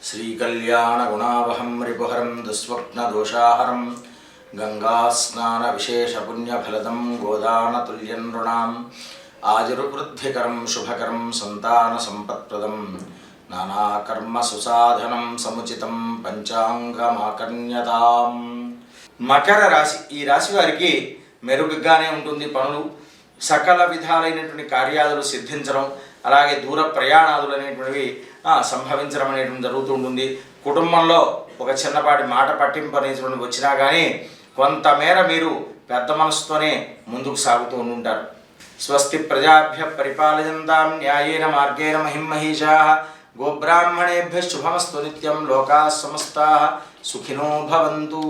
శ్రీకళ్యాణగుణావహం రిపుహరం దుస్వప్నదోషాహరం గంగాస్నానవిశేషపుణ్యఫలదం గోదానతుల్యం నృణాం ఆయుర్వృద్ధికరం శుభకరం సంతానసంపత్ప్రదం నానాకర్మసుసాధనం సముచితం పంచాంగమాకర్ణ్యతాం. మకర రాశి, ఈ రాశి వారికి మెరుగ్గానే ఉంటుంది. పనులు సకల విధాలైనటువంటి కార్యాలు సిద్ధించడం, అలాగే దూర ప్రయాణాలు అనేటువంటివి సంభవించడం అనేటువంటి జరుగుతూ ఉంటుంది. కుటుంబంలో ఒక చిన్నపాటి మాట పట్టింపు అనేటువంటి వచ్చినా కానీ కొంతమేర మీరు పెద్ద మనసుతోనే ముందుకు సాగుతూ ఉంటారు. స్వస్తి ప్రజాభ్య పరిపాలయంతాం న్యాయేన మార్గేణ మహిమహీషాః గోబ్రాహ్మణేభ్యః శుభమస్తు నిత్యం లోకాః సమస్తాః సుఖినో భవంతు.